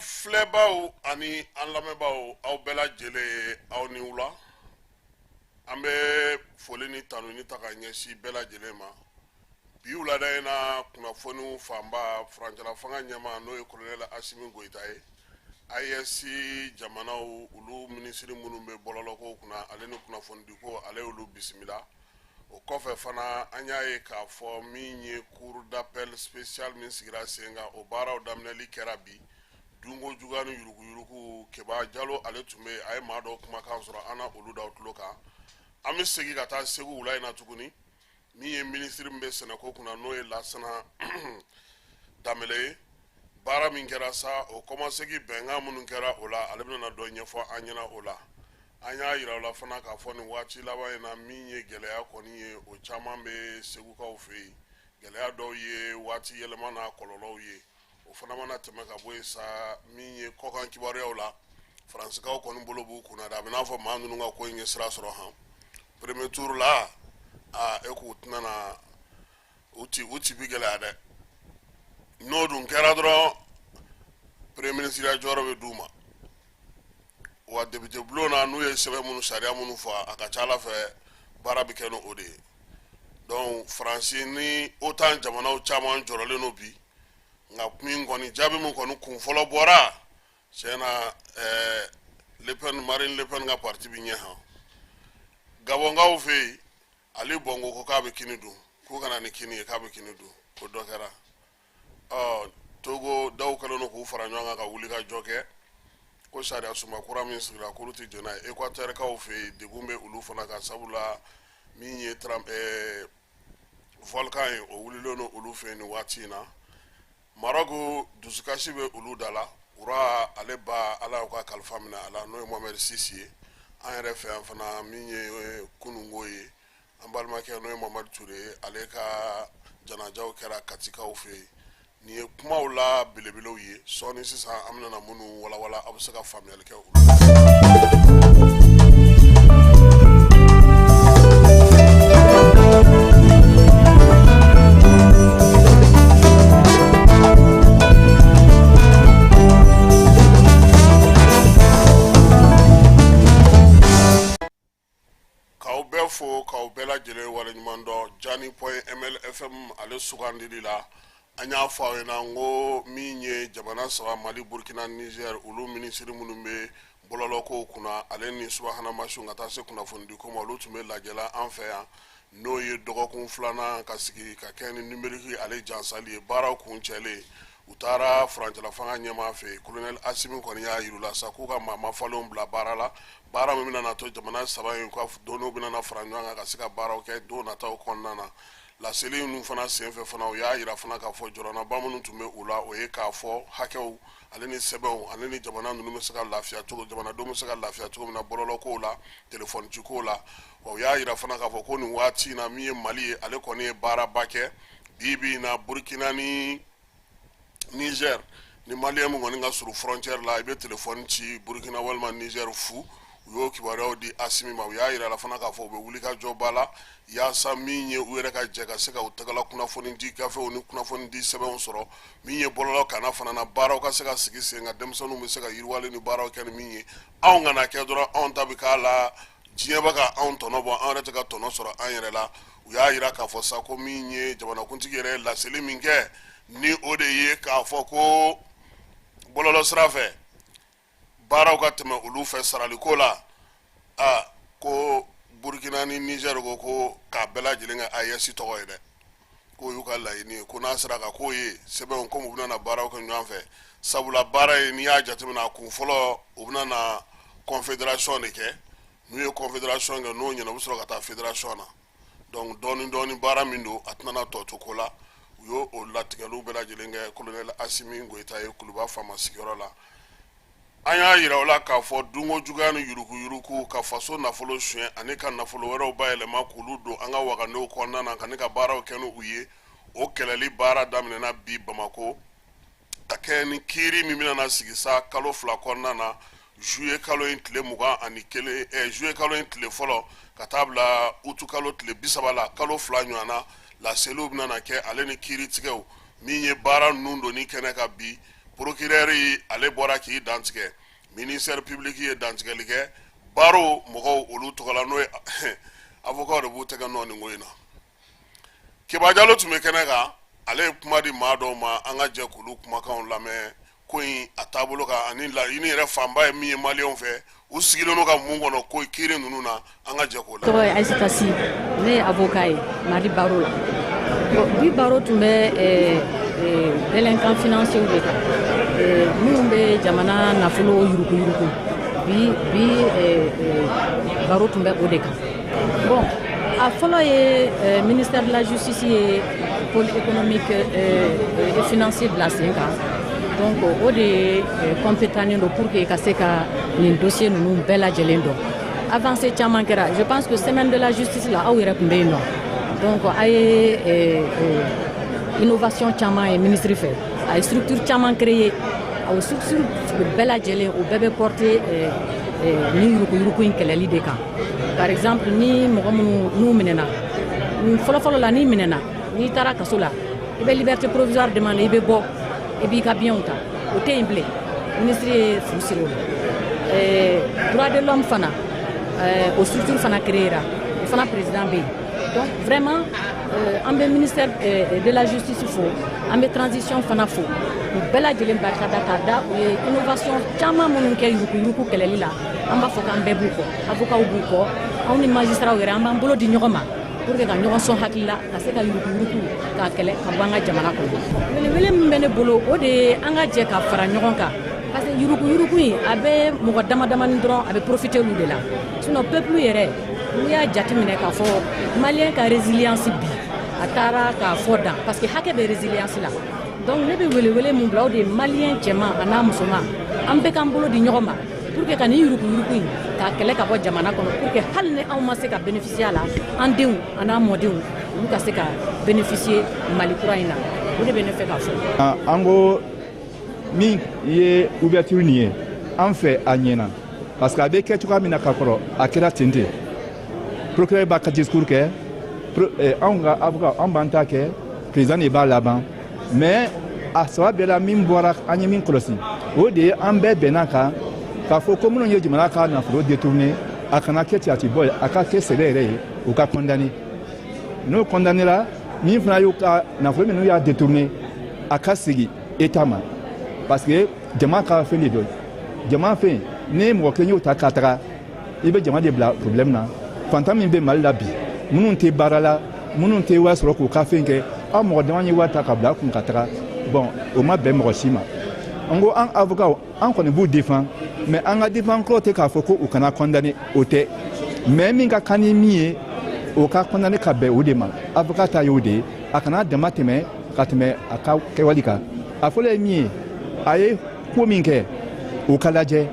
Flɛbaw ani an lamɛnbaaw aw bɛɛ lajɛlen aw ni wula an bɛ foli ni tanuni ta ka ɲɛsin bɛɛ lajɛlen ma bi wulada in na kunnafoniw fanba furancɛla fanga ɲɛma n'o ye kolonɛli Asimi Goyita ye AES jamanaw olu minisiri minnu bɛ bɔlɔlɔko kunna ale ni kunnafonidiko ale y'olu bisimila o kɔfɛ fana an y'a ye k'a fɔ min ye cour d'appel spécial min sigira sen kan o baaraw daminɛli kɛra bi dungo juguya ni yuruguyurugu Keba Jalo ale tun bɛ a ye maa dɔw kumakan sɔrɔ an na olu da tulo kan an bɛ segin ka taa Segu wula in na tuguni min ye minisiri min bɛ sɛnɛko kunna n'o ye Lasana Danbɛlɛ ye baara min kɛra sa o kɔmasegi bɛnkan minnu kɛra o la ale bɛna dɔ ɲɛfɔ an ɲɛna o la an y'a yira o la fana k'a fɔ nin waati laban in na min ye gɛlɛya kɔni ye o caman bɛ segukaw fɛ yen gɛlɛya dɔw ye waati yɛlɛma n'a kɔlɔlɔw ye o fana mana tɛmɛ ka bɔ yen sa min ye kɔkan kibaruyaw la faransikaw kɔni bolo b'u kunna a bɛ n'a fɔ maa ninnu ka ko in ye sira sɔrɔ han premier tour la e k'u tɛna na u ci bi gɛlɛya dɛ n'o dun kɛra dɔrɔn premier ministre ya jɔyɔrɔ bɛ d'u ma wa député bulon na n'u ye sɛbɛn minnu sariya minnu fɔ a ka ca Ala fɛ baara bɛ kɛ n'o de ye donc Faransi ni OTAN jamanaw caman jɔrɔlen no bi nka min kɔni jaabi min kɔni kun fɔlɔ bɔra tiɲɛna Marine Le Pen ka parti bɛ ɲɛ han Gabonkaw fɛ yen Ali Bongo ko k'a bɛ kini dun k'u kana ni kini ye k'a bɛ kini dun ko dɔ kɛra Togo daw kɛlen no k'u fara ɲɔgɔn kan ka wuli ka jɔ kɛ ko sariya sunba kura min sigira k'olu tɛ jɛn n'a ye Équateur-kaw fɛ yen degun bɛ olu fana kan sabula min ye volcan ye o wulilen no olu fɛ yen nin waati in na Maroc dusukasi bɛ olu da la ura ale ba Ala y'u ka kalifa minɛ a la n'o ye Mohamed Sisi ye an yɛrɛ fɛ yan fana min ye kunungo ye an balimakɛ n'o ye Mamadu Ture ye ale ka janajaw kɛra Katikaw fɛ yen nin ye kumaw la belebelew ye sɔɔni sisan an bɛna minnu walawala a bɛ se ka faamuyali kɛ olu fo k'aw bɛɛ lajɛlen waleɲuman dɔn Jani.ml FM ale sugandili la an y'a fɔ aw ɲɛna n ko min ye jamana saba Mali Burkina Niger olu minisiri minnu bɛ bɔlɔlɔkow kunna ale ni subahana mansinw ka taa se kunnafonidiko ma olu tun bɛ lajɛla an fɛ yan n'o ye dɔgɔkun filanan ka sigi ka kɛ ni numérique ale jansali ye baaraw kun cɛlen u taara furancɛla fanga ɲɛmaa fɛ kolonɛli Asimi kɔni y'a yir'u la sa k'u ka maa mafalenw bila baara la baara min bɛna to jamana saba in ka don n'u bɛna fara ɲɔgɔn kan ka se ka baaraw kɛ don nataw kɔnɔna na laseli ninnu fana senfɛ fana u y'a yira fana k'a fɔ jɔrɔnaba minnu tun bɛ u la o ye k'a fɔ hakɛw ale ni sɛbɛnw ale ni jamana ninnu bɛ se ka lafiya cogo jamanadenw bɛ se ka lafiya cogo min na bɔlɔlɔkow la telefɔnicikow la wa u y'a yira fana k'a fɔ ko nin waati in na min ye Mali ye ale kɔni ye baaraba kɛ bi in na Burkina ni Niger ni Maliyɛn min kɔni ka surun frontière la i bɛ telefɔni ci Burkina walima Niger fu u y'o kibaruyaw di Asimi ma u y'a yira fana k'a fɔ u bɛ wuli ka jɔ ba la yaasa min ye u yɛrɛ ka jɛ ka se ka u tagala kunnafoni di gafew ni kunnafoni di sɛbɛnw sɔrɔ min ye bɔlɔlɔ kana fana na baaraw ka se ka sigi sen kan denmisɛnninw bɛ se ka yiriwali ni baaraw kɛ ni min ye anw kana kɛ dɔrɔn anw ta bɛ k'a la diɲɛ bɛ ka anw tɔnɔ bɔ an yɛrɛ tɛ ka tɔnɔ sɔrɔ an yɛrɛ la u y'a jira k'a fɔ sa ko min ye jamanakuntigi yɛrɛ laseli min kɛ ni o de ye k'a fɔ ko bɔlɔlɔ sira fɛ baaraw ka tɛmɛ olu fɛ saraliko la ko Burkina ni Niger ko k'a bɛɛ lajɛlen kɛ AES tɔgɔ ye dɛ ko y'u ka laɲini ye ko n'a sera ka k'o ye sɛbɛnw comme u bɛna baaraw kɛ ɲɔgɔn fɛ sabula baara ye n'i y'a jateminɛ a kun fɔlɔ u bɛna na confédération de kɛ n'u ye confédération kɛ n'o ɲɛna u bɛ sɔrɔ ka taa fédération na donc dɔɔni baara min don a tɛna tɔ to ko la u y'o latigɛliw bɛɛ lajɛlen kɛ colonel Asimi Goyita ye Kuluba faama sigiyɔrɔ la an y'a yira o la k'a fɔ dunko juguya ni yuruku ka faso nafolo suɲɛ ani ka nafolo wɛrɛw bayɛlɛma k'olu don an ka wagandew kɔnɔna na ka ne ka baaraw kɛ n'u ye o kɛlɛli baara daminɛna bi Bamako ka kɛ ni kiiri min bɛna sigi sa kalo 2 kɔnɔna na juillet kalo in tile 21 juillet kalo in tile fɔlɔ ka taa bila août kalo tile 30 la kalo 2 ɲɔgɔnna laseliw bɛna kɛ ale ni kiiritigɛw min ye baara ninnu donni kɛnɛ ka bi procureur ale bɔra k'i dantigɛ ministère public ye dantigɛli kɛ baro mɔgɔw olu tɔgɔla n'o ye avocat de b'u tɛgɛ nɔ nin ko in na Keba Jalo tun bɛ kɛnɛ kan ale ye kuma di maa dɔw ma an ka jɛ k'olu kumakanw lamɛn ko in a taabolo kan ani laɲini yɛrɛ fanba ye min ye maliyɛnw fɛ u sigilen n'u ka mun kɔnɔ ko kiiri ninnu na an ka jɛ k'o la. Tɔgɔ ye Ayisata Si ne ye avocat ye Mali baro la bi baro tun bɛ délinquants financiers de kan minnu bɛ jamana nafolo yuruku bi baro tun bɛ o de kan bon a fɔlɔ ye ministère de la justice ye pôle économique et financier bila sen kan donc o de ye compétent don pour que ka se ka nin dossier ninnu bɛɛ lajɛlen dɔn avancé caman kɛra je pense que semaine de la justice la aw yɛrɛ tun bɛ yen nɔ donc a ye innovation caman ye ministre fɛ a ye structure caman créer a ye structure bɛɛ lajɛlen o bɛɛ bɛ porter ni yuruku in kɛlɛli de kan par exemple ni mɔgɔ minnu n'u minɛna fɔlɔfɔlɔ la n'i minɛna n'i taara kaso la i bɛ liberté provisoire demander i bɛ bɔ i b'i ka biens ta o tɛ yen bilen ministre ye fu siri o la droit de l'homme fana o structure fana créer o fana président bɛ yen donc vraiment an bɛ ministère de la justice fo an bɛ transition fana fo u bɛɛ lajɛlen barikada k'a da u ye innovation caman minnu kɛ yuruku kɛlɛli la an b'a fɔ k'an bɛɛ b'u kɔ avocat b'u kɔ anw ni magistrat yɛrɛ an b'an bolo di ɲɔgɔn ma pour que ka ɲɔgɔn sɔn hakili la ka se ka yuruku k'a kɛlɛ ka bɔ an ka jamana kɔnɔ welewele min bɛ ne bolo o de ye an ka jɛ ka fara ɲɔgɔn kan parce que yuruku in a bɛ mɔgɔ damadamani dɔrɔn a bɛ profiter olu de la sinon peuple yɛrɛ n'i y'a jateminɛ k'a fɔ maliyɛn ka résilience bi a taara k'a fɔ dan parce que hakɛ bɛ résilience la donc ne bɛ welewele min bila o de ye maliyɛn cɛman a n'a musoman an bɛɛ k'an bolo di ɲɔgɔn ma pour que ka nin yuruku in k'a kɛlɛ ka bɔ jamana kɔnɔ pour que hali ni anw ma se ka bénéficier a la an denw a n'a mɔdenw olu ka se ka bénéficier Mali kura in na o de bɛ ne fɛ k'a fɔ. An ko min ye ouverture nin ye an fɛ a ɲɛna parce que a bɛ kɛ cogoya min na ka kɔrɔ a kɛra ten ten procureur b'a ka discours kɛ anw ka avocat an b'an ta kɛ président de b'a laban mais a saba bɛɛ la min bɔra an ye min kɔlɔsi o de ye an bɛɛ bɛnna kan k'a fɔ ko minnu ye jamana ka nafolo détourné a kana kɛ ten a ti bɔ ye a ka kɛ sɛbɛ yɛrɛ ye u ka condamné n'o condamné la min fana y'u ka nafolo minnu y'a détourné a ka segin état ma parce que jama ka fɛn de don jama fɛn ni mɔgɔ kelen y'o ta k'a taga i bɛ jama de bila problème na fantan min bɛ Mali la bi minnu tɛ baara la minnu tɛ wari sɔrɔ k'u ka fɛn kɛ aw mɔgɔ dama ye wari ta ka bila kun ka taga bon o ma bɛn mɔgɔ si ma an ko an avocat an kɔni b'u défend mais an ka défend kɔrɔ tɛ k'a fɔ ko u kana condamné o tɛ mais min ka kan ni min ye o ka condamné ka bɛn o de ma avocat ta y'o de ye a kana dama tɛmɛ ka tɛmɛ a ka kɛwale kan a fɔlɔ ye min ye a ye ko min kɛ o ka lajɛ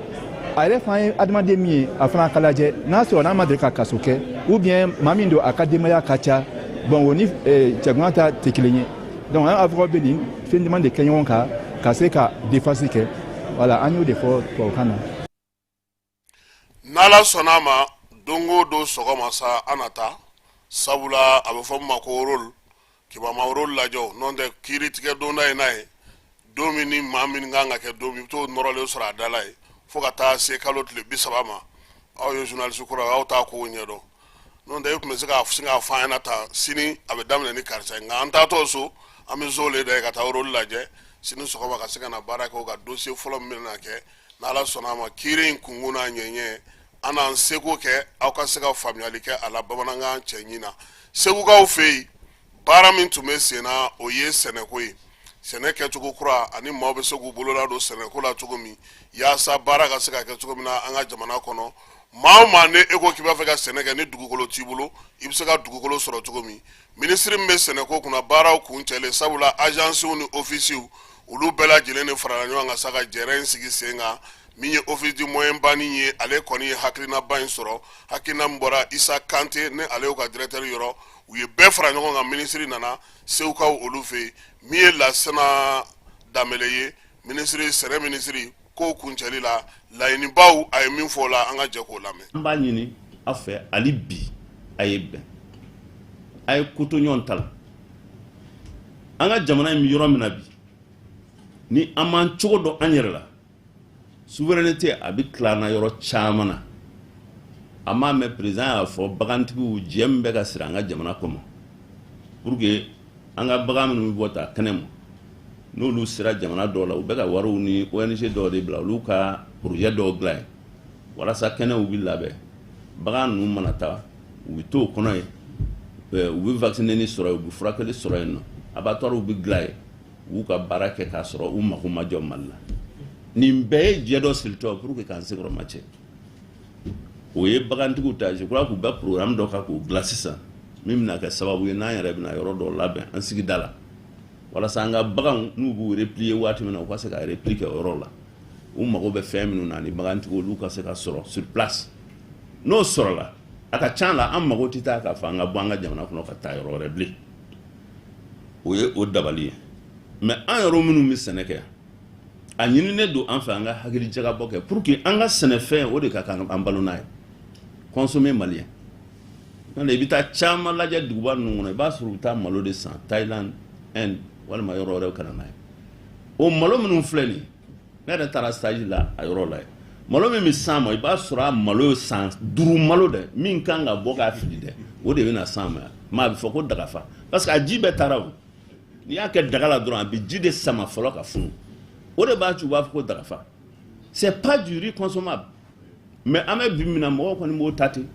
a yɛrɛ fana ye adamaden min ye a fana ka lajɛ n'a sɔrɔ n'a ma deli ka kaso kɛ ou bien maa min don a ka denbaya ka ca bon o ni cɛgana ta tɛ kelen ye donc an avocat bɛ nin fɛn caman de kɛ ɲɔgɔn kan ka se ka défense kɛ voilà an y'o de fɔ tubabukan na. n'ala sɔnna a ma don o don sɔgɔma sa an na taa sabula a bɛ fɔ min ma ko rôle kibama rôle lajɛ o n'o tɛ kiiri tigɛ donda ye n'a ye don min ni maa min kan ka kɛ don min i bɛ t'o nɔrɔlen sɔrɔ a da la ye fo ka taa se kalo tile 30 ma aw ye journaliste kura aw t'a ko ɲɛdɔn n'o tɛ e tun bɛ se k'a fɔ an ɲɛna ta sini a bɛ daminɛ ni karisa ye nka an taatɔ so an bɛ zon le da ye ka taa yɔrɔ lajɛ sini sɔgɔma ka se ka na baara kɛ o ka dossier fɔlɔ min bɛna kɛ n'Ala sɔnna a ma kiiri in kunkun n'a ɲɛɲɛ an n'an seko kɛ aw ka se ka faamuyali kɛ a la bamanankan cɛ ɲin na segukaw fɛ yen baara min tun bɛ sen na o ye sɛnɛko ye sɛnɛ kɛcogo kura ani maaw bɛ se k'u bolola don sɛnɛko la cogo min yaasa baara ka se ka kɛ cogo min na an ka jamana kɔnɔ maa o maa ni e ko k'i b'a fɛ ka sɛnɛ kɛ ni dugukolo t'i bolo i bɛ se ka dugukolo sɔrɔ cogo min minisiri min bɛ sɛnɛko kunna baaraw kun cɛlen sabula agences ni officiers olu bɛɛ lajɛlen de farala ɲɔgɔn kan sa ka jɛrɛ in sigi sen kan min ye office du moyen banni ye ale kɔni ye hakilinaba in sɔrɔ hakilina min bɔra Isa Kante ni ale y'u ka directeur yɔrɔ u ye bɛɛ fara ɲɔgɔn kan minisiri nana segukaw olu fɛ yen min ye Lasana Danbele ye minisiri sɛnɛ minisiri ko kuncɛli la laɲinibaw a ye min fɔ o la an ka jɛ k'o lamɛn. An b'a ɲini a fɛ hali bi a ye bɛn a ye ko to ɲɔgɔn ta la an ka jamana in bɛ yɔrɔ min na bi ni an m'an cogo dɔn an yɛrɛ la souveraineté a bɛ tila an na yɔrɔ caman na a m'a mɛn président y'a fɔ bagantigiw jɛ min bɛ ka siri an ka jamana kɔnɔ pour que an ka bagan minnu bɛ bɔ ta kɛnɛ ma n'olu sera jamana dɔw la u bɛ ka wariw ni ONG dɔw de bila olu ka projet dɔw dilan yen walasa kɛnɛw bɛ labɛn bagan ninnu mana taa u bɛ to o kɔnɔ yen u bɛ vaccineni sɔrɔ yen u bɛ furakɛli sɔrɔ yen nɔ abattoirs bɛ dilan yen u b'u ka baara kɛ k'a sɔrɔ u mako ma jɔ Mali la nin bɛɛ ye jɛ dɔ siritɔ pour que k'an sekɔrɔma cɛ o ye bagantigiw ta je crois k'u bɛ programme dɔ kan k'o dilan sisan min bɛna kɛ sababu ye n'an yɛrɛ bɛna yɔrɔ dɔw labɛn an sigida la walasa an ka baganw n'u b'u replier waati min na u ka se ka replier o yɔrɔ la u mago bɛ fɛn minnu na ni bagantigiw olu ka se ka sɔrɔ sur place n'o sɔrɔla a ka ca la an mago tɛ taa k'a fɔ an ka bɔ an ka jamana kɔnɔ ka taa yɔrɔ wɛrɛ bilen o ye o dabali ye mais an yɛrɛ minnu bɛ sɛnɛ kɛ a ɲininen don an fɛ an ka hakili jagabɔ kɛ pour que an ka sɛnɛfɛn o de ka kan an balo n'a ye consommer malien n'o tɛ i bɛ taa caman lajɛ duguba ninnu kɔnɔ i b'a sɔrɔ u bɛ taa malo de san Thailand Inde walima yɔrɔ wɛrɛw ka na n'a ye o malo minnu filɛ nin ne yɛrɛ taara stage la a yɔrɔ la ye malo min bɛ san ma i b'a sɔrɔ a malo ye san 5 malo dɛ min kan ka bɔ k'a fili dɛ o de bɛna san ma maa a bɛ fɔ ko dagafa parce que a ji bɛɛ taara o n'i y'a kɛ daga la dɔrɔn a bɛ ji de sama fɔlɔ ka funu o de b'a to u b'a fɔ ko dagafa c'est pas du riz consommable mais an bɛ bi min na mɔgɔw kɔni b'o ta ten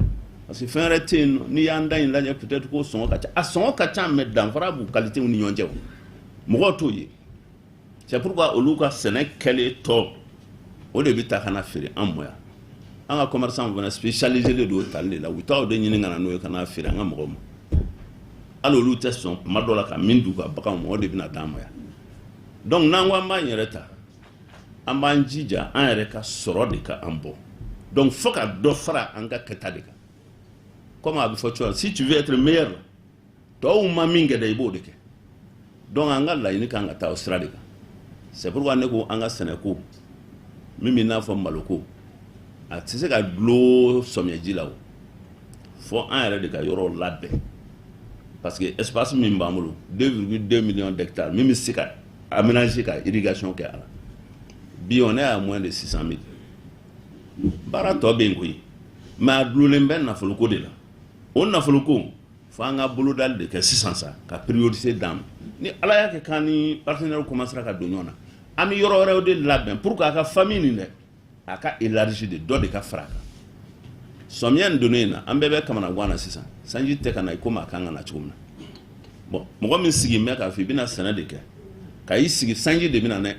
parce que fɛn wɛrɛ tɛ yen nɔ n'i y'an da in lajɛ peut-être ko sɔngɔ ka ca a sɔngɔ ka ca mais danfara b'u qualité ni ɲɔgɔn cɛ mɔgɔw t'o ye c'est pourquoi olu ka sɛnɛ kɛlen tɔ o de bɛ ta ka na feere an mɔ yan an ka commerçant fana spécialisé de don tali de la u bɛ taa o de ɲini ka na n'o ye ka na feere an ka mɔgɔw ma hali olu tɛ sɔn kuma dɔ la ka min d'u ka baganw ma o de bɛna d'an ma yan donc n'an ko an b'an yɛrɛ ta an b'an jija an yɛrɛ ka sɔrɔ de ka an bɔ donc fo ka dɔ fara an ka kɛta de kan comme a bɛ fɔ cogo si tu veux être meilleur tɔw ma min kɛ dɛ i b'o de kɛ donc an ka laɲini kan ka taa o sira de kan c'est pourquoi ne ko an ka sɛnɛko min bɛ n'a fɔ maloko a tɛ se ka dulon samiyɛji la o fo an yɛrɛ de ka yɔrɔ labɛn parce que espace min b'an bolo 2,2 millions d'hectares min bɛ se ka aménager ka irrigation kɛ a la bi on est à moins de 600 000 baara tɔ bɛ yen koyi mais a dulonlen bɛ nafoloko de la o nafoloko fo an ka bolodali de kɛ sisan sa ka priorité d'an ma ni ala y'a kɛ k'an ni partenaires commencera ka don ɲɔgɔn na an bɛ yɔrɔ wɛrɛw de labɛn pour que a ka famille nin dɛ a ka élargir de dɔ de ka fara a kan samiyɛ nin donnen na an bɛɛ bɛ kamana gan na sisan sanji tɛ ka na komi a kan ka na cogo min na bon mɔgɔ min sigi bɛ k'a fɔ i bɛna sɛnɛ de kɛ ka i sigi sanji de bɛna dɛ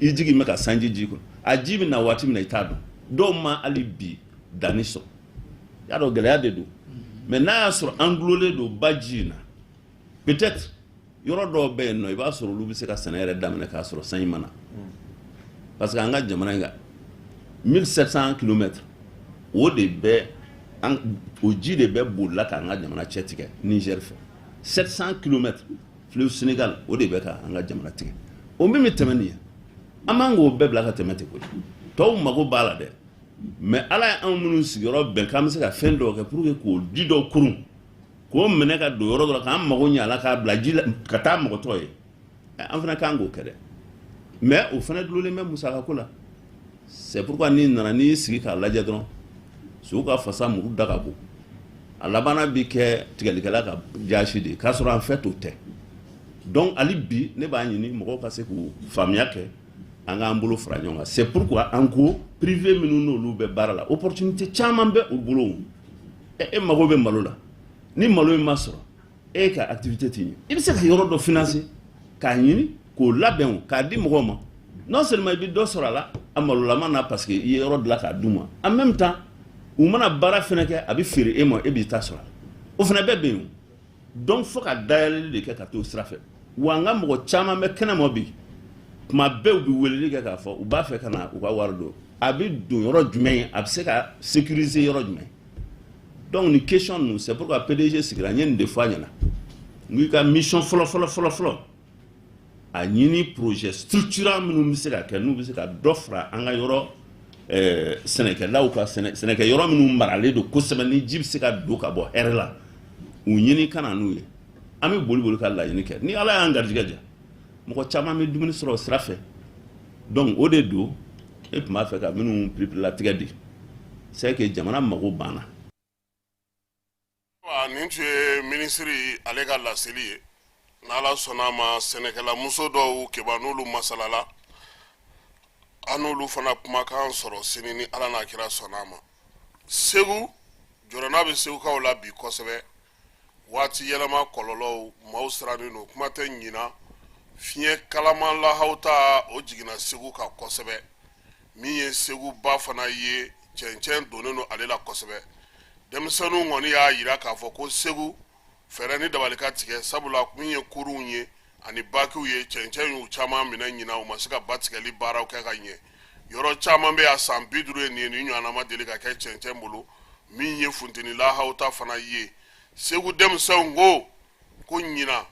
i jigi bɛ ka sanji ji kɔnɔ a ji bɛ na waati min na i t'a dɔn dɔw ma hali bi danni sɔrɔ y'a dɔn gɛlɛya de don mais n'a y'a sɔrɔ an gulonlen don ba ji in na peut-être yɔrɔ dɔw bɛ yen nɔ i b'a sɔrɔ olu bɛ se ka sɛnɛ yɛrɛ daminɛ k'a sɔrɔ sanji ma na parce que an ka jamana in kan 1700 kilomètres o de bɛ o ji de bɛ bolila k'an ka jamana cɛ tigɛ Niger fɛ 700 kilomètres fleuve Sénégal o de bɛ k'an ka jamana tigɛ o min bɛ tɛmɛ nin ye an man k'o bɛɛ bila ka tɛmɛ ten koyi tɔw mago b'a la dɛ mais ala ye anw minnu sigiyɔrɔ bɛn k'an bɛ se ka fɛn dɔw kɛ pour que k'o ji dɔw kurun k'o minɛ ka don yɔrɔ dɔ la k'an mago ɲɛ a la k'a bila ji la ka taa mɔgɔtɔ ye an fana kan k'o kɛ dɛ mais o fana dulonlen bɛ musakako la c'est pourquoi n'i nana n'i y'i sigi k'a lajɛ dɔrɔn so ka fasa muru daga bo a labana bi kɛ tigɛlikɛla ka jaasi de k'a sɔrɔ en fait o tɛ donc ali bi ne b'a ɲini mɔgɔw ka se k'u faamuya kɛ an k'an bolo fara ɲɔgɔn kan c'est pourquoi en ko privé minnu n'olu bɛ baara la opportunité caman bɛ u bolo e mago bɛ malo la ni malo in ma sɔrɔ e ka activité tɛ ɲɛ i bɛ se ka yɔrɔ dɔ financer k'a ɲini k'o labɛn k'a di mɔgɔw ma non seulement i bɛ dɔ sɔrɔ a la a malolama na parce que i ye yɔrɔ dilan k'a d'u ma en même temps u mana baara fɛnɛ kɛ a bɛ feere e ma e b'i ta sɔrɔ o fɛnɛ bɛɛ bɛ yen donc fo ka dayɛlɛli de kɛ ka t'o sira fɛ wa n ka mɔgɔ caman bɛ kɛnɛma bi kuma bɛɛ u bɛ weleli kɛ k'a fɔ u b'a fɛ ka na u ka wari don a bɛ don yɔrɔ jumɛn ye a bɛ se ka sécuriser yɔrɔ jumɛn donc ni question ninnu c'est pourquoi PDG sigira n ye nin de fɔ a ɲɛna n ko i ka mission fɔlɔ a ɲini projet structurant minnu bɛ se ka kɛ n'u bɛ se ka dɔ fara an ka yɔrɔ sɛnɛkɛlaw ka sɛnɛkɛ yɔrɔ minnu maralen don kosɛbɛ ni ji bɛ se ka don ka bɔ hɛrɛ la u ɲini ka na n'u ye an bɛ boli ka laɲini kɛ ni ala y'an garijɛgɛ diya mɔgɔ caman bɛ dumuni sɔrɔ o sira fɛ donc o de don e tun b'a fɛ ka minnu piripirilatigɛ de c'est que jamana mago banna. nin tun ye minisiri ale ka laseli ye n'ala sɔnna ma sɛnɛkɛla muso dɔw kɛba n'olu masalala an n'olu fana kumakan sɔrɔ sini ni ala n'a kira sɔnna ma segu jɔrɔna bɛ segukaw la bi kosɛbɛ waati yɛlɛma kɔlɔlɔw maaw sirannen don kuma tɛ ɲina fiɲɛ kalaman lahaw ta o jiginna segu kan kosɛbɛ min ye segu ba fana ye cɛncɛn donnen don ale la kosɛbɛ denmisɛnninw kɔni y'a yira k'a fɔ ko segu fɛɛrɛ ni dabali ka tigɛ sabula min ye kurunw ye ani bakiw ye cɛncɛn y'u caman minɛ ɲina u ma se ka ba tigɛli baaraw kɛ ka ɲɛ yɔrɔ caman bɛ a san 50 ye nin ye nin ɲɔgɔnna ma deli ka kɛ cɛncɛn bolo min ye funteni lahaw ta fana ye segu denmisɛnw ko ɲina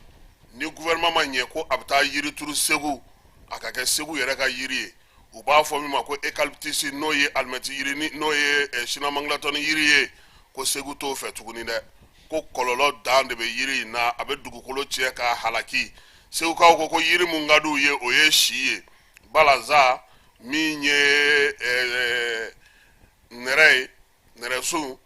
ni gouvernement ma ɲɛ ko a bɛ taa yiri turu segu a ka kɛ segu yɛrɛ ka yiri ye u b'a fɔ min ma ko eucalyptus n'o ye alimɛti yiri n'o ye sinamangilatɔni yiri ye ko segu t'o fɛ tuguni dɛ ko kɔlɔlɔ dan de bɛ yiri in na a bɛ dugukolo tiɲɛ k'a halaki segukaw ko yiri mun ka d'u ye o ye si ye balaza min ye nɛrɛsun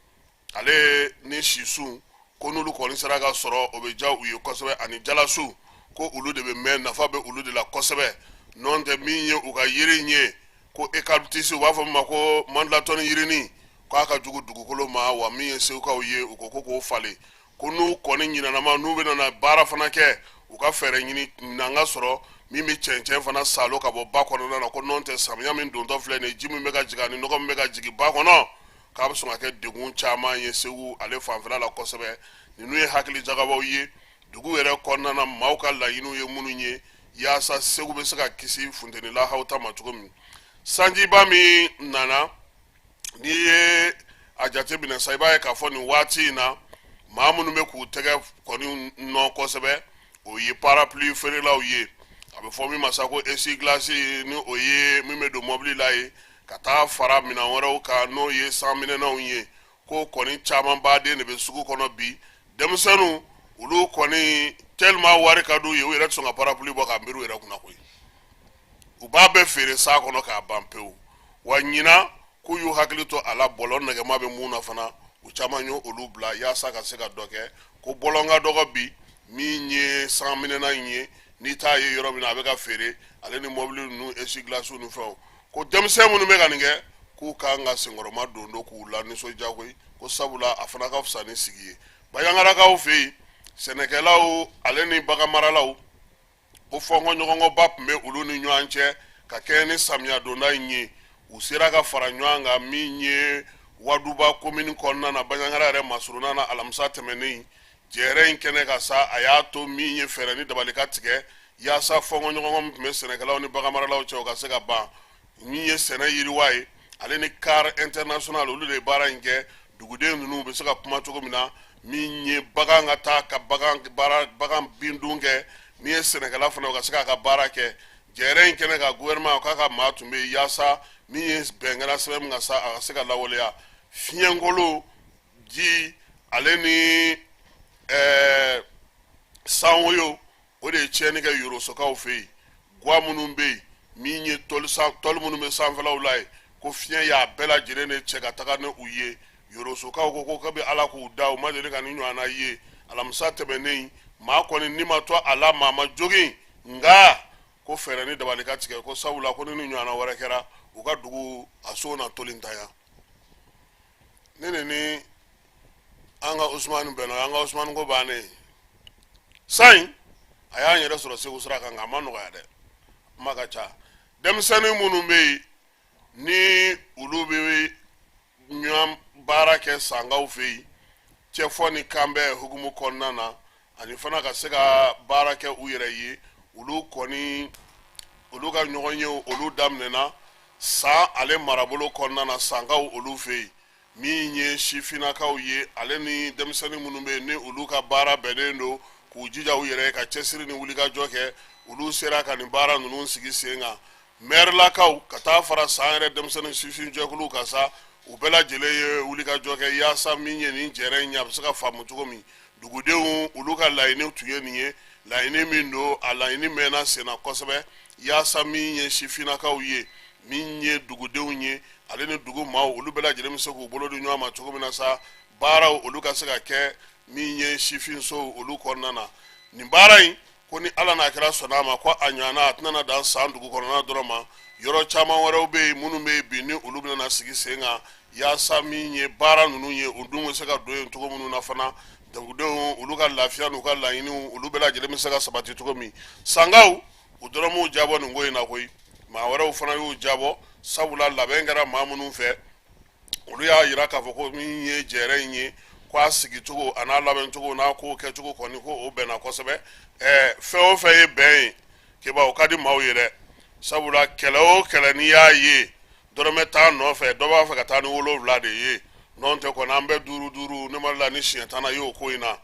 ale ni sisun ko n'olu kɔni sera ka sɔrɔ o bɛ diya u ye kosɛbɛ ani jalasu ko olu de bɛ mɛn nafa bɛ olu de la kosɛbɛ n'o tɛ min ye u ka yiri in ye ko eucalyptus u b'a fɔ min ma ko mandilatɔni yirini k'a ka jugu dugukolo ma wa min ye segukaw ye u ko k'o falen ko n'u kɔni ɲinanama n'u bɛ na baara fana kɛ u ka fɛɛrɛ ɲini n'an ka sɔrɔ min bɛ cɛncɛn fana salo ka bɔ ba kɔnɔna na ko n'o tɛ samiya min dontɔ filɛ nin ye ji min bɛ ka jigin ani nɔgɔ min bɛ ka jigin ba kɔnɔ k'a bɛ sɔn ka kɛ degun caman ye segu ale fanfɛla la kosɛbɛ ninnu ye hakili jagabaw ye dugu yɛrɛ kɔnɔna na maaw ka laɲiniw ye minnu ye yaasa segu bɛ se ka kisi funteni lahaw ta ma cogo min sanjiba min nana n'i ye a jate minɛ sa i b'a ye k'a fɔ nin waati in na maa minnu bɛ k'u tɛgɛ kɔni nɔ kosɛbɛ o ye parapluie feerelaw ye a bɛ fɔ min ma sa ko essuie-glace ni o ye min bɛ don mobili la ye ka taa fara minɛn wɛrɛw kan n'o ye sanminɛnw ye ko kɔni caman baden de bɛ sugu kɔnɔ bi denmisɛnninw olu kɔni tellement wari ka d'u ye u yɛrɛ tɛ sɔn ka parapluie bɔ k'a miiri u yɛrɛ kunna koyi u b'a bɛɛ feere sa kɔnɔ k'a ban pewu wa ɲina k'u y'u hakili to a la bɔlɔ nɛgɛma bɛ mun na fana u caman y'o olu bila yaasa ka se ka dɔ kɛ ko bɔlɔ ka dɔgɔ bi min ye sanminɛna in ye n'i t'a ye yɔrɔ min na a bɛ ka feere ale ni mobili ninnu essuie-glace ni fɛnw ko denmisɛn minnu bɛ ka nin kɛ k'u kan ka senkɔrɔma don k'u la nisɔndiya koyi ko sabula a fana ka fisa ni sigi ye bayangarakaw fɛ yen sɛnɛkɛlaw ale ni bagan maralaw ko fɔnkɔɲɔgɔnkɔba tun bɛ olu ni ɲɔgɔn cɛ ka kɛ ni samiya donda in ye u sera ka fara ɲɔgɔn kan min ye waduba komini kɔnɔna na baɲangara yɛrɛ masuruna na alamisa tɛmɛnen jɛrɛ in kɛnɛ ka sa a y'a to min ye fɛɛrɛ ni dabali ka tigɛ yaasa fɔnkɔɲɔgɔnkɔ min tun bɛ sɛnɛkɛlaw ni bagan maralaw cɛ o ka se ka ban min ye sɛnɛ yiriwa ye ale ni car international olu de ye baara in kɛ duguden ninnu bɛ se ka kuma cogo min na min ye bagan ka taa ka bagan bindun kɛ min ye sɛnɛkɛla fana o ka se k'a ka baara kɛ jɛrɛ in kɛnɛ ka gouvernement k'a ka maa tun bɛ yaasa min ye bɛnkɛla sɛbɛn min ka sa a ka se ka lawaleya fiɲɛnkolo ji ale ni sanwoyo o de ye tiɲɛni kɛ yorosokaw fɛ yen guwa minnu bɛ yen min ye tɔli minnu bɛ sanfɛlaw la ye ko fiɲɛ y'a bɛɛ lajɛlen de cɛ ka taga ni u ye yorosokaw ko kabi ala k'u da u ma deli ka ni ɲɔgɔnna ye alamisa tɛmɛnen maa kɔni ni ma to a la maa ma jogin nga ko fɛɛrɛ ni dabali ka tigɛ ko sabula ko ni ɲɔgɔnna wɛrɛ kɛra u ka dugu a so na tolintanya ne ni an ka Usmani bɛnna an ka Usmani ko bannen sain a y'an yɛrɛ sɔrɔ Segu sira kan nka a ma nɔgɔya dɛ kuma ka ca denmisɛnnin minnu bɛ yen ni olu bɛ ɲɔgɔn baara kɛ sangaw fɛ yen cɛfɔ ni kan bɛ hukumu kɔnɔna na ani fana ka se ka baara kɛ u yɛrɛ ye olu kɔni olu ka ɲɔgɔn ye olu daminɛna san ale marabolo kɔnɔna na sangaw olu fɛ yen min ye sifinnakaw ye ale ni denmisɛnnin minnu bɛ yen ni olu ka baara bɛnnen don k'u jija u yɛrɛ ka cɛsiri ni wulikajɔ kɛ olu sera ka nin baara ninnu sigi sen kan mɛrilakaw ka taa fara san yɛrɛ denmisɛnnin sifin jɛkuluw kan sa u bɛɛ lajɛlen ye wulikajɔ kɛ yaasa min ye nin jɛrɛ in ye a bɛ se ka faamu cogo min dugudenw olu ka laɲini tun ye nin ye laɲini min don a laɲini mɛnna senna kosɛbɛ yaasa min ye sifinnakaw ye min ye dugudenw ye ale ni dugu maaw olu bɛɛ lajɛlen bɛ se k'u bolo di ɲɔgɔn ma cogo min na sa baaraw olu ka se ka kɛ min ye sifinsow olu kɔnɔna na nin baara in ko ni ala n'a kɛra sɔnna ma ko a ɲɔgɔnna a tɛna dan san dugu kɔnɔna dɔrɔn ma yɔrɔ caman wɛrɛw bɛ yen minnu bɛ yen bi ni olu bɛna sigi sen kan yaasa min ye baara ninnu ye o dun bɛ se ka don yen cogo minnu na fana dugudenw olu ka lafiya n'u ka laɲiniw olu bɛɛ lajɛlen bɛ se ka sabati cogo min sangaw u dɔrɔn m'u jabɔ nin ko in na koyi maa wɛrɛw fana y'u jabɔ sabula labɛn kɛra maa minnu fɛ olu y'a yira k'a fɔ ko min ye jɛrɛ in ye ko a sigicogo a n'a labɛncogo n'a ko kɛcogo kɔni ko o bɛnna kosɛbɛ fɛn o fɛn ye bɛn ye keba o ka di maaw ye dɛ sabula kɛlɛ o kɛlɛ n'i y'a ye dɔrɔmɛ t'a nɔfɛ dɔ b'a fɛ ka taa ni 7 de ye n'o tɛ kɔni an bɛ 5 ne ma la ni siɲɛ 10 ye o ko in na